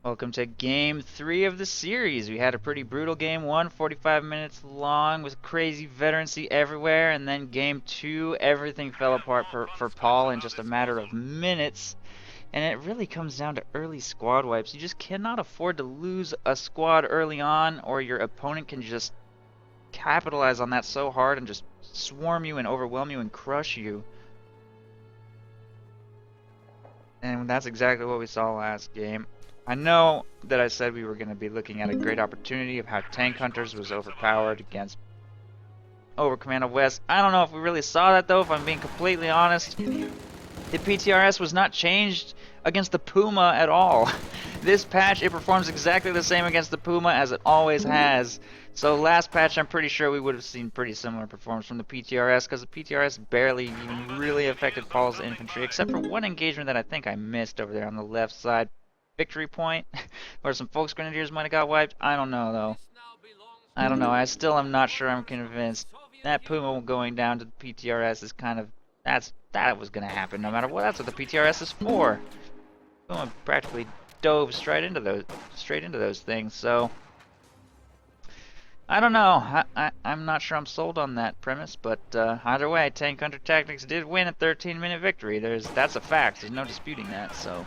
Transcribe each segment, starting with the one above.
Welcome to game 3 of the series. We had a pretty brutal game 1, 45 minutes long with crazy veterancy everywhere, and then game 2, everything fell apart for Paul in just a matter of minutes. And it really comes down to early squad wipes. You just cannot afford to lose a squad early on, or your opponent can just capitalize on that so hard and just swarm you and overwhelm you and crush you. And that's exactly what we saw last game. I know that I said we were going to be looking at a great opportunity of how Tank Hunters was overpowered against Command of West. I don't know if we really saw that though, if I'm being completely honest. The PTRS was not changed against the Puma at all. This patch, it performs exactly the same against the Puma as it always has. So last patch, I'm pretty sure we would have seen pretty similar performance from the PTRS, because the PTRS barely even really affected Paul's infantry, except for one engagement that I think I missed over there on the left side. Victory point, where some Folks Grenadiers might have got wiped. I don't know, though. I don't know. I still am not sure I'm convinced. That Puma going down to the PTRS is kind of... That was going to happen no matter what. That's what the PTRS is for. Puma practically dove straight into those things, so... I don't know. I'm not sure I'm sold on that premise, but either way, Tank Hunter Tactics did win a 13-minute victory. That's a fact. There's no disputing that, so...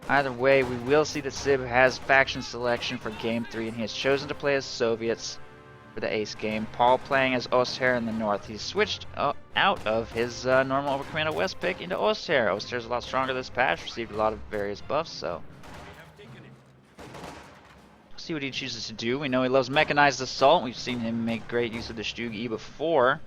Either way, we will see that Sib has faction selection for Game 3, and he has chosen to play as Soviets for the Ace game. Paul playing as Osther in the north. He's switched out of his normal Command of West pick into Osther. Osther's a lot stronger this patch, received a lot of various buffs, so... See what he chooses to do. We know he loves mechanized assault. We've seen him make great use of the Stug E before.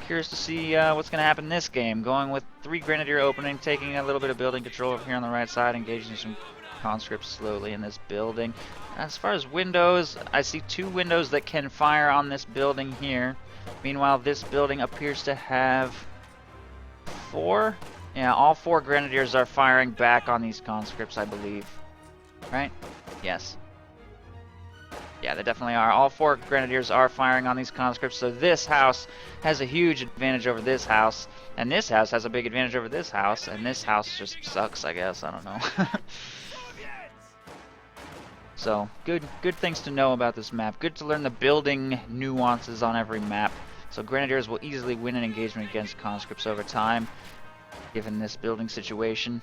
Curious to see what's going to happen this game. Going with 3 Grenadier opening, taking a little bit of building control over here on the right side, engaging some conscripts slowly in this building. As far as windows, I see 2 windows that can fire on this building here. Meanwhile, this building appears to have 4. Yeah, all 4 Grenadiers are firing back on these conscripts, I believe. Right? Yes. Yeah, they definitely are. All 4 Grenadiers are firing on these conscripts, so this house has a huge advantage over this house, and this house has a big advantage over this house, and this house just sucks, I guess. I don't know. So, good things to know about this map. Good to learn the building nuances on every map. So Grenadiers will easily win an engagement against conscripts over time, given this building situation.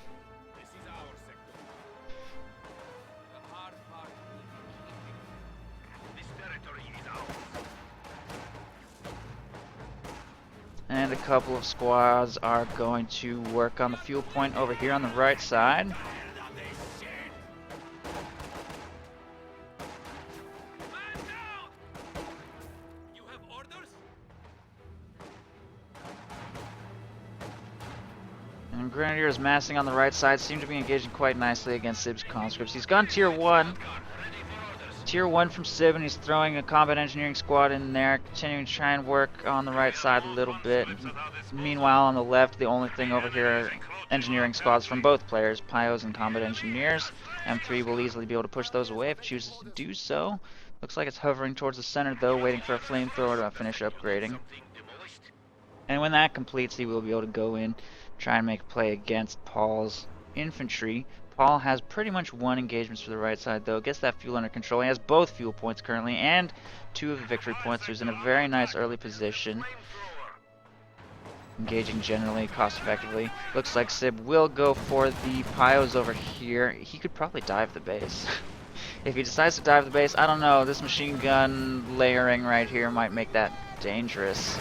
And a couple of squads are going to work on the fuel point over here on the right side. And Grenadiers massing on the right side seem to be engaging quite nicely against Sib's conscripts. He's gone tier 1. Tier 1 from Sib, and he's throwing a combat engineering squad in there, continuing to try and work on the right side a little bit. Meanwhile, on the left, the only thing over here are engineering squads from both players, Pyos and combat engineers. M3 will easily be able to push those away if it chooses to do so. Looks like it's hovering towards the center, though, waiting for a flamethrower to finish upgrading. And when that completes, he will be able to go in, try and make a play against Paul's infantry. Paul has pretty much 1 engagements for the right side, though. Gets that fuel under control. He has both fuel points currently and 2 of the victory points, so he's in a very nice early position. Engaging generally, cost effectively. Looks like Sib will go for the Pyos over here. He could probably dive the base. If he decides to dive the base, I don't know. This machine gun layering right here might make that dangerous.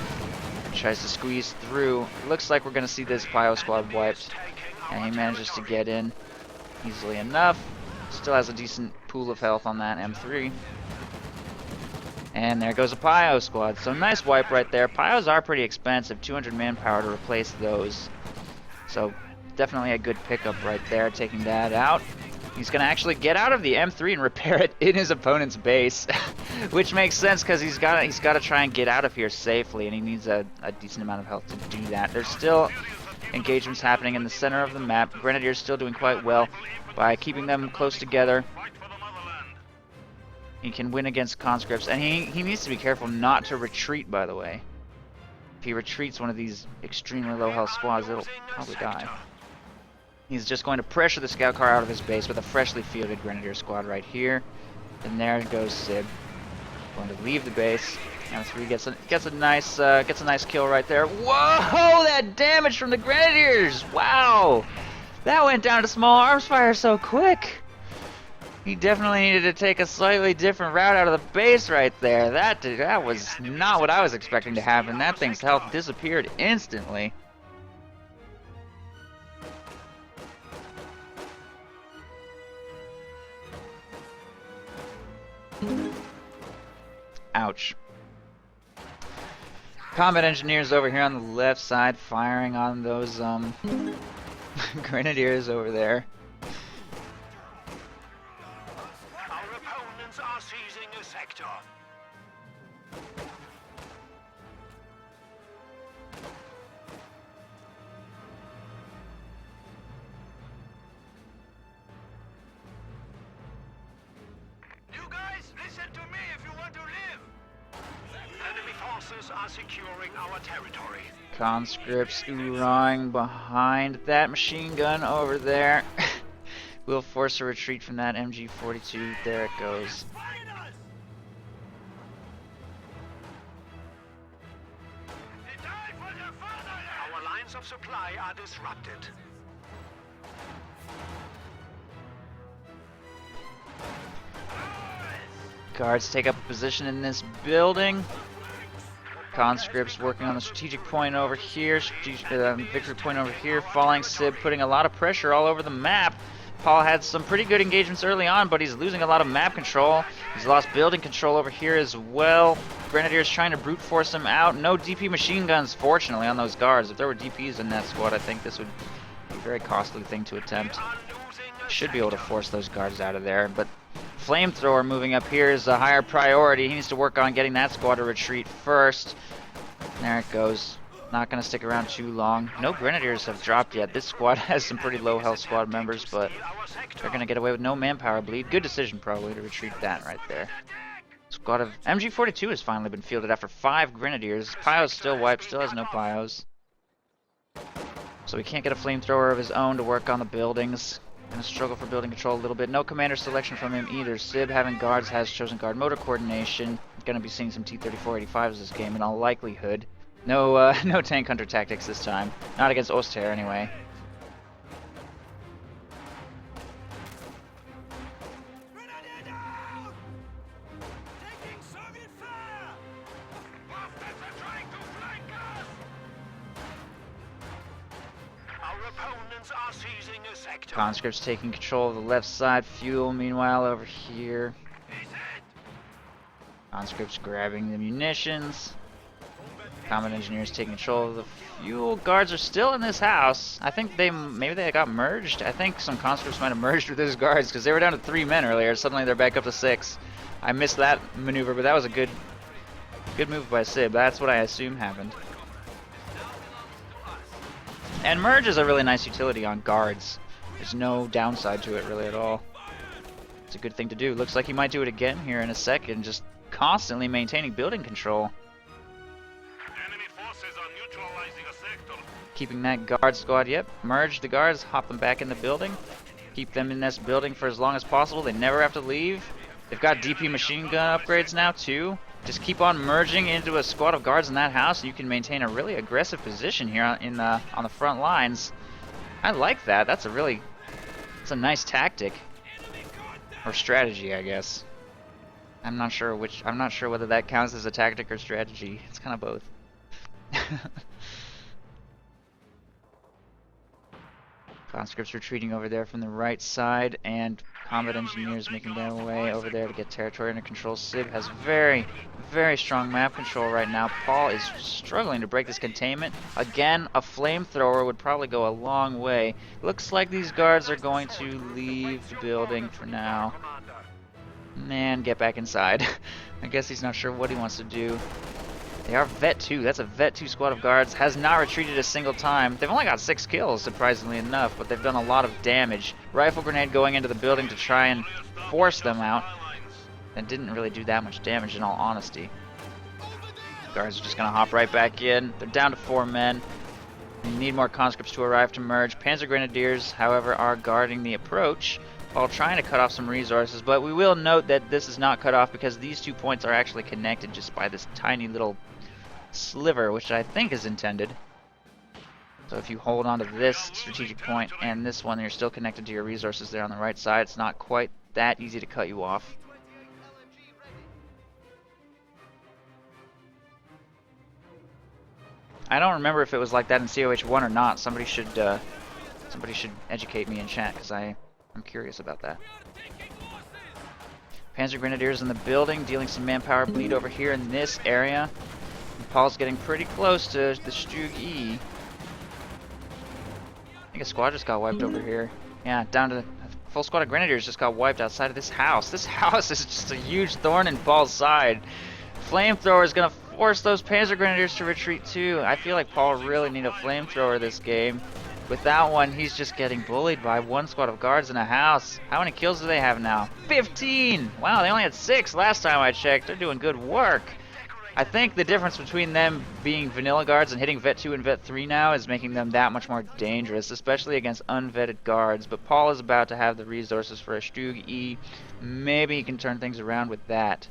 Tries to squeeze through. Looks like we're going to see this Pyo squad wiped. And he manages to get in easily enough. Still has a decent pool of health on that M3. And there goes a Pyo squad. So nice wipe right there. Pyos are pretty expensive. 200 manpower to replace those. So definitely a good pickup right there, taking that out. He's going to actually get out of the M3 and repair it in his opponent's base. Which makes sense because he's got to try and get out of here safely, and he needs a decent amount of health to do that. There's still engagements happening in the center of the map. Grenadiers still doing quite well by keeping them close together. He can win against conscripts, and he needs to be careful not to retreat, by the way. If he retreats one of these extremely low health squads, it'll probably die. He's just going to pressure the scout car out of his base with a freshly fielded Grenadier squad right here. And there goes Sib. Going to leave the base. M3 gets a nice kill right there. Whoa! That damage from the Grenadiers! Wow! That went down to small arms fire so quick. He definitely needed to take a slightly different route out of the base right there. That was not what I was expecting to happen. That thing's health disappeared instantly. Ouch. Combat engineers over here on the left side firing on those Grenadiers over there. Our opponents are seizing a sector. You guys, listen to me if you want to live. Enemy forces are securing our territory. Conscripts oorahing behind that machine gun over there. We'll force a retreat from that MG42. There it goes. Our lines of supply are disrupted. Guards take up a position in this building. Conscripts working on the strategic point over here, victory point over here, following Sib, putting a lot of pressure all over the map. Paul had some pretty good engagements early on, but he's losing a lot of map control. He's lost building control over here as well. Grenadiers trying to brute force him out. No DP machine guns, fortunately, on those guards. If there were DPs in that squad, I think this would be a very costly thing to attempt. Should be able to force those guards out of there, but flamethrower moving up here is a higher priority. He needs to work on getting that squad to retreat first. There it goes. Not going to stick around too long. No Grenadiers have dropped yet. This squad has some pretty low health squad members, but they're going to get away with no manpower bleed. Good decision, probably, to retreat that right there. Squad of MG42 has finally been fielded after 5 Grenadiers. Pio's still wiped, still has no Pios. So he can't get a flamethrower of his own to work on the buildings. Gonna struggle for building control a little bit. No commander selection from him either. Sib, having guards, has chosen guard motor coordination. Gonna be seeing some T-3485s this game in all likelihood. No, no tank hunter tactics this time. Not against Oster anyway. Conscripts taking control of the left side. Fuel, meanwhile, over here. Conscripts grabbing the munitions. Combat engineers taking control of the fuel. Guards are still in this house. I think maybe they got merged. I think some conscripts might have merged with those guards because they were down to 3 men earlier. Suddenly they're back up to 6. I missed that maneuver, but that was a good move by Sib. That's what I assume happened. And merge is a really nice utility on guards. There's no downside to it really at all. It's a good thing to do. Looks like he might do it again here in a second, just constantly maintaining building control. Enemy forces are neutralizing a sector. Keeping that guard squad, yep. Merge the guards, hop them back in the building. Keep them in this building for as long as possible. They never have to leave. They've got DP machine gun upgrades now too. Just keep on merging into a squad of guards in that house, and you can maintain a really aggressive position here on the front lines. I like that. That's a nice tactic or strategy, I guess. I'm not sure whether that counts as a tactic or strategy. It's kind of both. Conscripts retreating over there from the right side, and combat engineers making their way over there to get territory under control. Sib has very, very strong map control right now. Paul is struggling to break this containment. Again, a flamethrower would probably go a long way. Looks like these guards are going to leave the building for now. Man, get back inside. I guess he's not sure what he wants to do. They are Vet 2. That's a Vet 2 squad of guards. Has not retreated a single time. They've only got 6 kills, surprisingly enough, but they've done a lot of damage. Rifle grenade going into the building to try and force them out. And didn't really do that much damage, in all honesty. Guards are just going to hop right back in. They're down to 4 men. We need more conscripts to arrive to merge. Panzer Grenadiers, however, are guarding the approach while trying to cut off some resources, but we will note that this is not cut off because these 2 points are actually connected just by this tiny little sliver, which I think is intended. So if you hold on to this strategic point and this one, you're still connected to your resources there on the right side. It's not quite that easy to cut you off. I don't remember if it was like that in COH1 or not. Somebody should educate me in chat, because I'm curious about that. Panzer Grenadiers in the building, dealing some manpower bleed over here in this area. And Paul's getting pretty close to the Stug E. I think a squad just got wiped over here. Yeah, down to a full squad of Grenadiers just got wiped outside of this house. This house is just a huge thorn in Paul's side. Flamethrower is going to force those Panzer Grenadiers to retreat too. I feel like Paul really needs a flamethrower this game. Without one, he's just getting bullied by one squad of guards in a house. How many kills do they have now? 15! Wow, they only had 6 last time I checked. They're doing good work. I think the difference between them being vanilla guards and hitting Vet 2 and Vet 3 now is making them that much more dangerous, especially against unvetted guards. But Paul is about to have the resources for a Stug E. Maybe he can turn things around with that.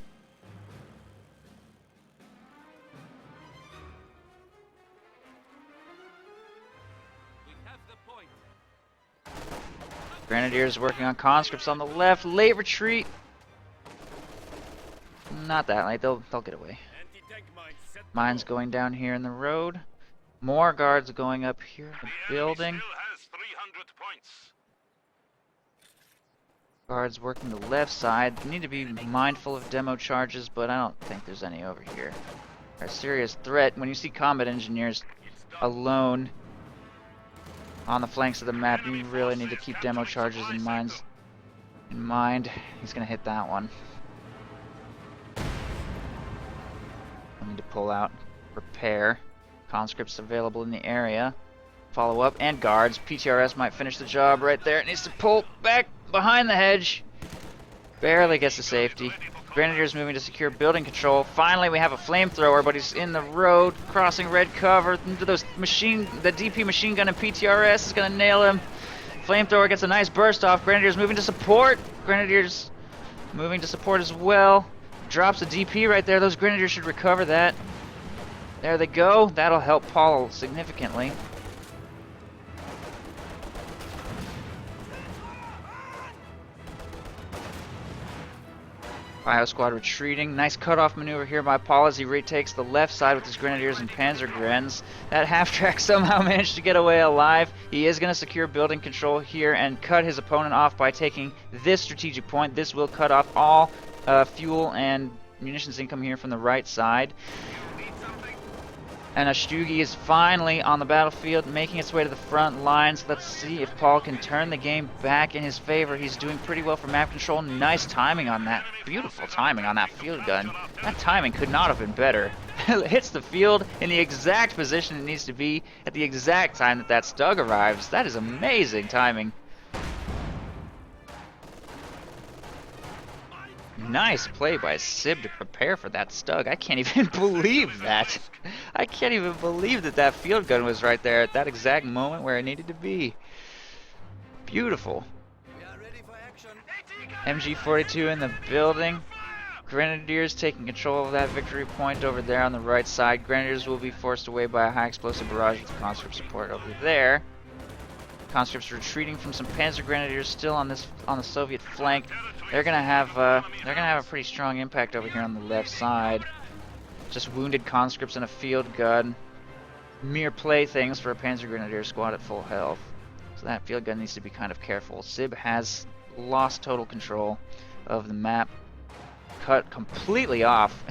Grenadiers working on conscripts on the left. Late retreat. Not that late. They'll get away. Mines going down here in the road. More guards going up here in the building. Guards working the left side. They need to be mindful of demo charges, but I don't think there's any over here. They're a serious threat. When you see combat engineers alone on the flanks of the map, you really need to keep demo charges and mines in mind. He's gonna hit that one. I need to pull out, repair. Conscripts available in the area. Follow up and guards. PTRS might finish the job right there. It needs to pull back behind the hedge. Barely gets to safety. Grenadiers moving to secure building control. Finally, we have a flamethrower, but he's in the road, crossing red cover into those the DP machine gun and PTRS is gonna nail him. Flamethrower gets a nice burst off. Grenadiers moving to support. Grenadiers moving to support as well. Drops a DP right there. Those Grenadiers should recover that. There they go. That'll help Paul significantly. Bio squad retreating. Nice cutoff maneuver here by Paul as he retakes the left side with his Grenadiers and Panzer Grens. That half-track somehow managed to get away alive. He is going to secure building control here and cut his opponent off by taking this strategic point. This will cut off all fuel and munitions income here from the right side. And a Stugi is finally on the battlefield, making its way to the front lines. Let's see if Paul can turn the game back in his favor. He's doing pretty well for map control. Nice timing on that. Beautiful timing on that field gun. That timing could not have been better. It hits the field in the exact position it needs to be at the exact time that that Stug arrives. That is amazing timing. Nice play by Sib to prepare for that Stug. I can't even believe that. I can't even believe that that field gun was right there at that exact moment where it needed to be. Beautiful. MG42 in the building. Grenadiers taking control of that victory point over there on the right side. Grenadiers will be forced away by a high explosive barrage with conscript support over there. Conscripts retreating from some Panzer Grenadiers still on the Soviet flank. They're gonna have a pretty strong impact over here on the left side. Just wounded conscripts and a field gun. Mere playthings for a Panzer Grenadier squad at full health. So that field gun needs to be kind of careful. Sib has lost total control of the map. Cut completely off.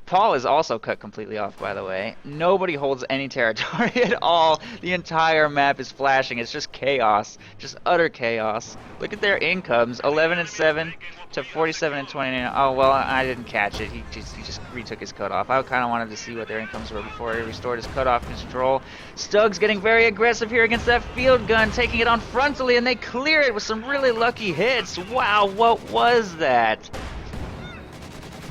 Paul is also cut completely off, by the way. Nobody holds any territory at all. The entire map is flashing. It's just chaos. Just utter chaos. Look at their incomes. 11 and 7 to 47 and 29. Oh, well, I didn't catch it. He just retook his cutoff. I kind of wanted to see what their incomes were before he restored his cutoff control. Stug's getting very aggressive here against that field gun, taking it on frontally, and they clear it with some really lucky hits. Wow, what was that?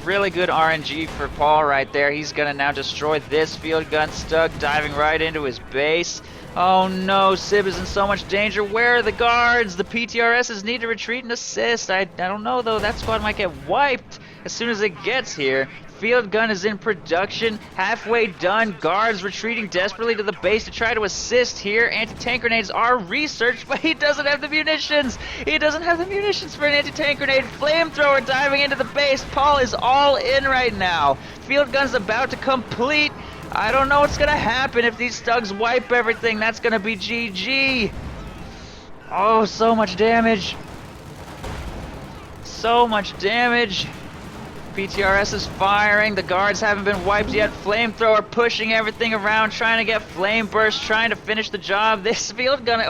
Really good RNG for Paul right there. He's gonna now destroy this field gun. Stug diving right into his base. Oh no, Sib is in so much danger. Where are the guards? The PTRSs need to retreat and assist. I don't know though, that squad might get wiped as soon as it gets here. Field gun is in production, halfway done. Guards retreating desperately to the base to try to assist here. Anti-tank grenades are researched, but he doesn't have the munitions. He doesn't have the munitions for an anti-tank grenade. Flamethrower diving into the base. Paul is all in right now. Field gun's about to complete. I don't know what's gonna happen if these Stugs wipe everything. That's gonna be GG. Oh, so much damage. So much damage. PTRS is firing. The guards haven't been wiped yet. Flamethrower pushing everything around, trying to get flame burst, trying to finish the job. This field gun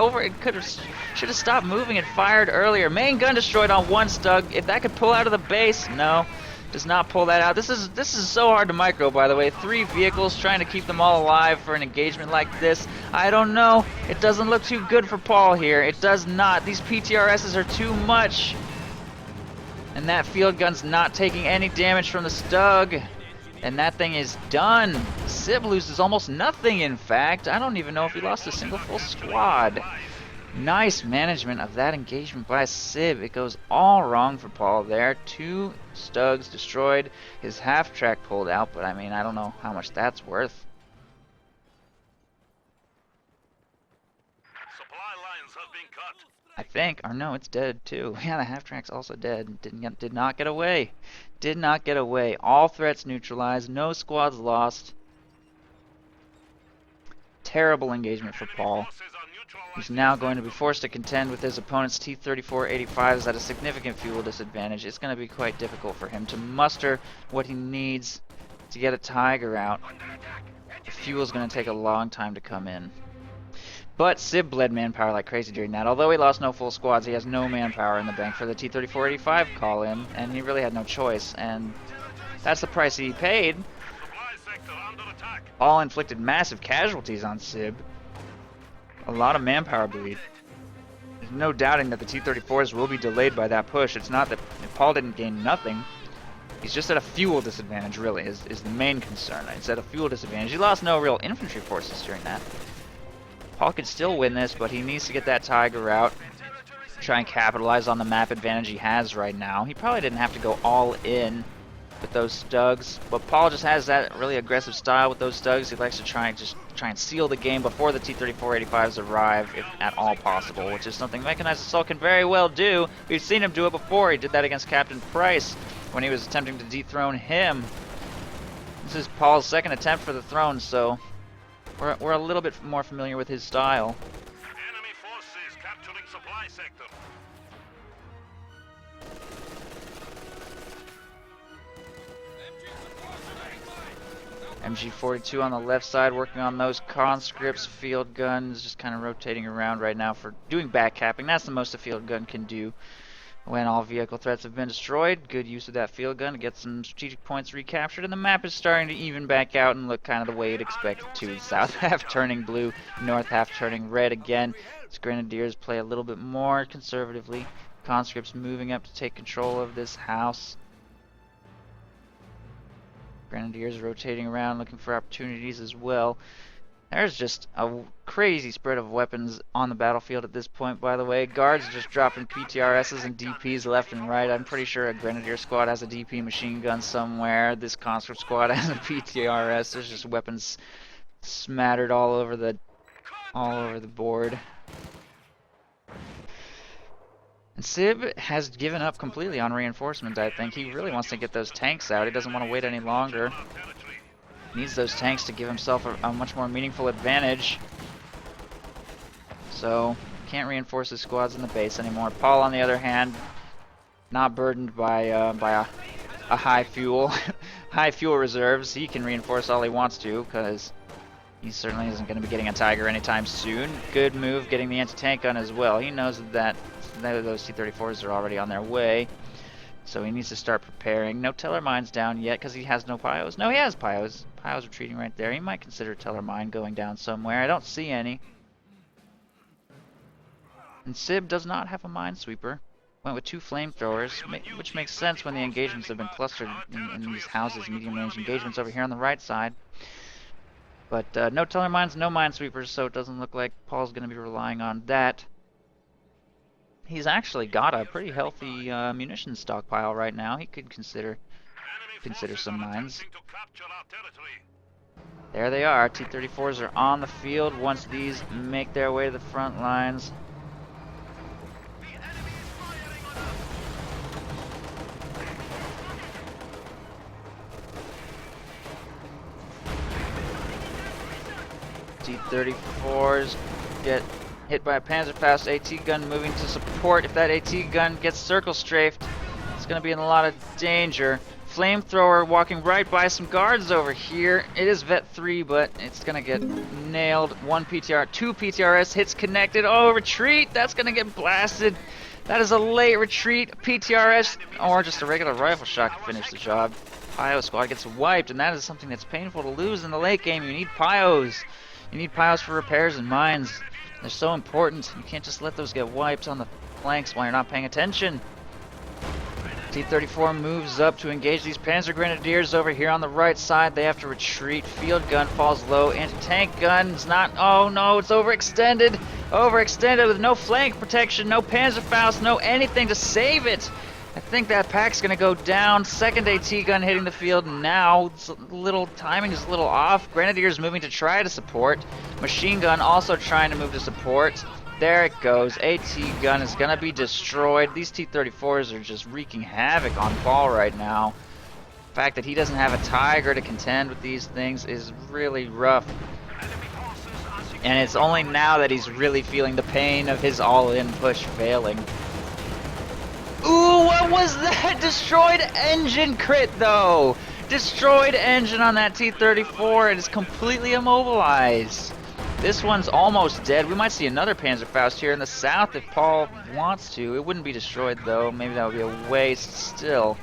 should have stopped moving and fired earlier. Main gun destroyed on one Stug. If that could pull out of the base, no, does not pull that out. This is so hard to micro, by the way. 3 vehicles trying to keep them all alive for an engagement like this. I don't know. It doesn't look too good for Paul here. It does not. These PTRSs are too much. And that field gun's not taking any damage from the Stug. And that thing is done. Sib loses almost nothing, in fact. I don't even know if he lost a single full squad. Nice management of that engagement by Sib. It goes all wrong for Paul there. 2 Stugs destroyed. His half-track pulled out, but I mean, I don't know how much that's worth. Supply lines have been cut. I think, or no, it's dead too. Yeah, the half-track's also dead. Did not get away. Did not get away. All threats neutralized. No squads lost. Terrible engagement for Paul. He's now going to be forced to contend with his opponent's T-34-85s at a significant fuel disadvantage. It's going to be quite difficult for him to muster what he needs to get a Tiger out. The fuel's going to take a long time to come in. But Sib bled manpower like crazy during that. Although he lost no full squads, he has no manpower in the bank for the T-34-85 call-in, and he really had no choice. And that's the price he paid. All inflicted massive casualties on Sib. A lot of manpower bleed. There's no doubting that the T-34s will be delayed by that push. It's not that Paul didn't gain nothing. He's just at a fuel disadvantage, really, is the main concern. It's at a fuel disadvantage. He lost no real infantry forces during that. Paul could still win this, but he needs to get that Tiger out. Try and capitalize on the map advantage he has right now. He probably didn't have to go all in with those Stugs, but Paul just has that really aggressive style with those Stugs. He likes to try and seal the game before the T-34-85s arrive, if at all possible, which is something Mechanized Assault can very well do. We've seen him do it before. He did that against Captain Price when he was attempting to dethrone him. This is Paul's second attempt for the throne, so we're a little bit more familiar with his style. Enemy forces capturing supply sector. MG42 on the left side working on those conscripts. Field guns just kind of rotating around right now for doing backcapping. That's the most a field gun can do when all vehicle threats have been destroyed. Good use of that field gun to get some strategic points recaptured, and the map is starting to even back out and look kind of the way you'd expect it to. South half turning blue, north half turning red again. As Grenadiers play a little bit more conservatively. Conscripts moving up to take control of this house. Grenadiers rotating around looking for opportunities as well. There's just a crazy spread of weapons on the battlefield at this point, by the way. Guards just dropping PTRSs and DPs left and right. I'm pretty sure a Grenadier squad has a DP machine gun somewhere. This conscript squad has a PTRS. There's just weapons smattered all over the board. And Sib has given up completely on reinforcement, I think. He really wants to get those tanks out. He doesn't want to wait any longer. Needs those tanks to give himself a much more meaningful advantage. So, can't reinforce his squads in the base anymore. Paul, on the other hand, not burdened by a high fuel reserves. He can reinforce all he wants to, because he certainly isn't going to be getting a Tiger anytime soon. Good move getting the anti-tank gun as well. He knows that those T-34s are already on their way. So he needs to start preparing. No Teller Mines down yet because he has no Pyos. No, he has Pyos. Pyos retreating right there. He might consider Teller Mine going down somewhere. I don't see any. And Sib does not have a Minesweeper. went with 2 flamethrowers, which makes sense when the engagements have been clustered in these houses, medium-range engagements over here on the right side. But no tunnel mines, no minesweepers, so it doesn't look like Paul's going to be relying on that. He's actually got a pretty healthy munitions stockpile right now. He could consider some mines. There they are. T-34s are on the field. Once these make their way to the front lines, T-34s get hit by a Panzerfaust AT gun moving to support. If that AT gun gets circle strafed, it's going to be in a lot of danger. Flamethrower walking right by some guards over here. It is Vet 3, but it's going to get nailed. 1 PTR, 2 PTRS hits connected. Oh, retreat! That's going to get blasted. That is a late retreat. PTRS, or just a regular rifle shot can finish the job. Pio squad gets wiped, and that is something that's painful to lose in the late game. You need Pios. You need Pios for repairs and mines. They're so important. You can't just let those get wiped on the flanks while you're not paying attention. T-34 moves up to engage these Panzer Grenadiers over here on the right side. They have to retreat. Field gun falls low. Anti-tank gun's not... Oh no, it's overextended. Overextended with no flank protection, no Panzerfaust, no anything to save it. I think that pack's gonna go down. Second AT gun hitting the field now. It's a little timing is a little off. Grenadiers moving to try to support. Machine gun also trying to move to support. There it goes. AT gun is gonna be destroyed. These T-34s are just wreaking havoc on Paul right now. The fact that he doesn't have a Tiger to contend with these things is really rough. And it's only now that he's really feeling the pain of his all-in push failing. Ooh, what was that? Destroyed engine crit, though. Destroyed engine on that T-34. It is completely immobilized. This one's almost dead. We might see another Panzerfaust here in the south if Paul wants to. It wouldn't be destroyed, though. Maybe that would be a waste still.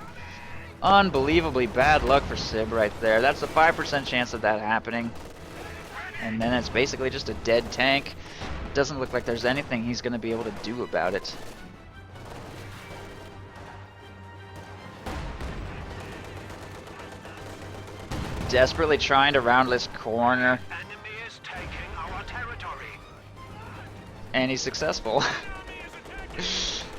Unbelievably bad luck for Sib right there. That's a 5% chance of that happening. And then it's basically just a dead tank. It doesn't look like there's anything he's going to be able to do about it. Desperately trying to round this corner. And he's successful.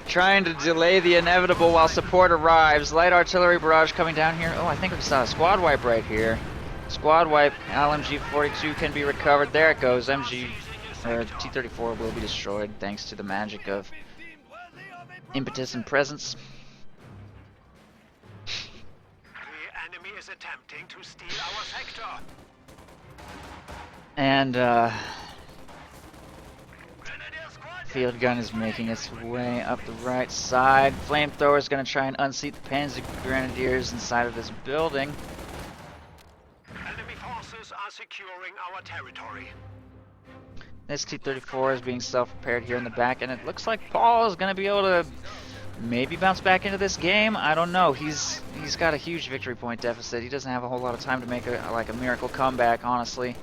Trying to delay the inevitable while support arrives. Light artillery barrage coming down here. Oh, I think we saw a squad wipe right here. Squad wipe. LMG-42 can be recovered. There it goes. T-34 will be destroyed thanks to the magic of impetus and presence. The enemy is attempting to steal our sector. And field gun is making its way up the right side. Flamethrower is going to try and unseat the Panzer Grenadiers inside of this building. Enemy forces are securing our territory. This T-34 is being self-repaired here in the back, and it looks like Paul is going to be able to maybe bounce back into this game. I don't know. He's got a huge victory point deficit. He doesn't have a whole lot of time to make a miracle comeback, honestly.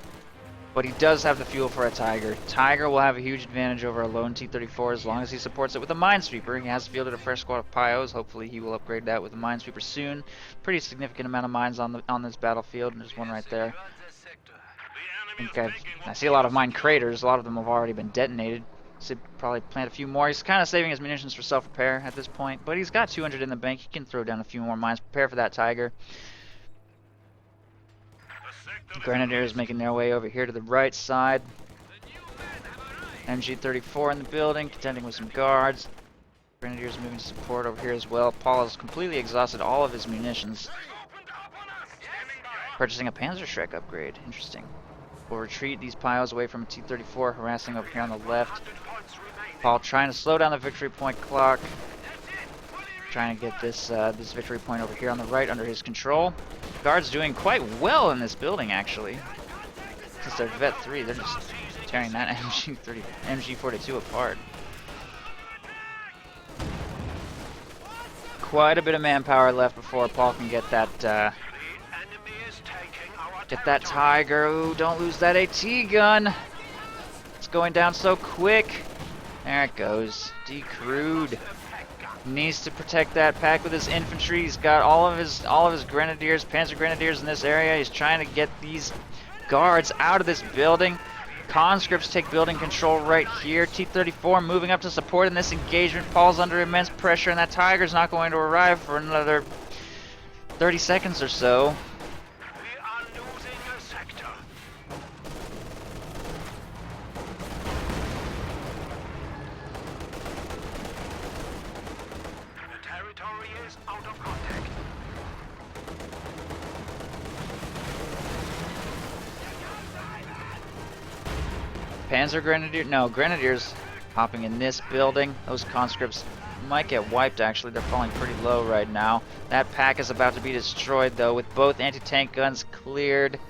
But he does have the fuel for a Tiger. Tiger will have a huge advantage over a lone T-34 as long as he supports it with a Minesweeper. He has fielded a fresh squad of Pios. Hopefully he will upgrade that with a Minesweeper soon. Pretty significant amount of mines on this battlefield, and there's one right there. I see a lot of mine craters. A lot of them have already been detonated. So probably plant a few more. He's kind of saving his munitions for self-repair at this point, but he's got 200 in the bank. He can throw down a few more mines. Prepare for that Tiger. Grenadiers making their way over here to the right side. MG-34 in the building, contending with some guards. Grenadiers moving to support over here as well. Paul has completely exhausted all of his munitions. Purchasing a Panzerschreck upgrade. Interesting. We'll retreat these piles away from a T-34, harassing over here on the left. Paul trying to slow down the victory point clock. Trying to get this victory point over here on the right under his control. Guards doing quite well in this building, actually. Since they're Vet 3, they're just tearing that MG-42 apart. Quite a bit of manpower left before Paul can get that Tiger. Ooh, don't lose that AT gun. It's going down so quick. There it goes. Decrewed. Needs to protect that pack with his infantry. He's got all of his grenadiers, panzer grenadiers in this area. He's trying to get these guards out of this building. Conscripts take building control right here. T-34 moving up to support in this engagement. Paul's under immense pressure, and that Tiger's not going to arrive for another 30 seconds or so. We are losing a sector. The territory is out of contact. Panzer Grenadier, no, Grenadiers hopping in this building. Those conscripts might get wiped actually, they're falling pretty low right now. That pack is about to be destroyed though, with both anti-tank guns cleared.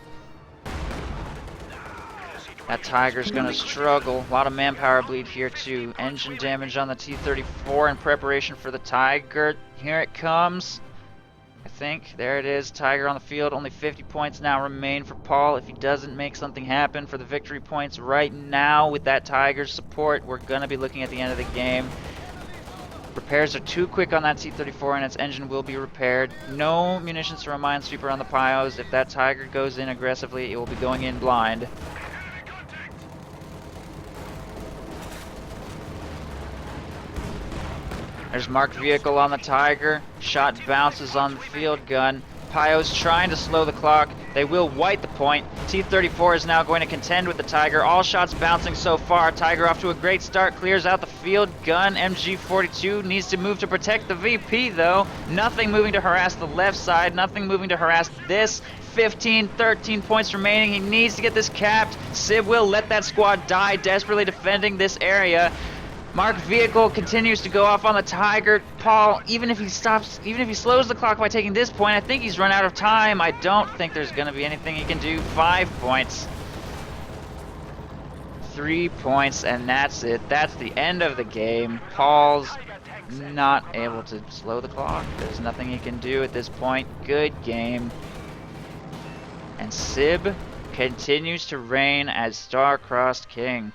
That Tiger's gonna struggle. A lot of manpower bleed here too. Engine damage on the T-34 in preparation for the Tiger. Here it comes. I think. There it is. Tiger on the field. Only 50 points now remain for Paul. If he doesn't make something happen for the victory points right now with that Tiger's support, we're going to be looking at the end of the game. Repairs are too quick on that T-34 and its engine will be repaired. No munitions from a minesweeper on the Pios. If that Tiger goes in aggressively, it will be going in blind. There's marked vehicle on the Tiger. Shot bounces on the field gun. Pios trying to slow the clock. They will wipe the point. T-34 is now going to contend with the Tiger. All shots bouncing so far. Tiger off to a great start. Clears out the field gun. MG-42 needs to move to protect the VP though. Nothing moving to harass the left side. Nothing moving to harass this. 15, 13 points remaining. He needs to get this capped. Sib will let that squad die, desperately defending this area. Marked vehicle continues to go off on the Tiger. Paul, even if he slows the clock by taking this point, I think he's run out of time. I don't think there's going to be anything he can do. 5 points. 3 points, and that's it. That's the end of the game. Paul's not able to slow the clock. There's nothing he can do at this point. Good game. And Sib continues to reign as star-crossed king.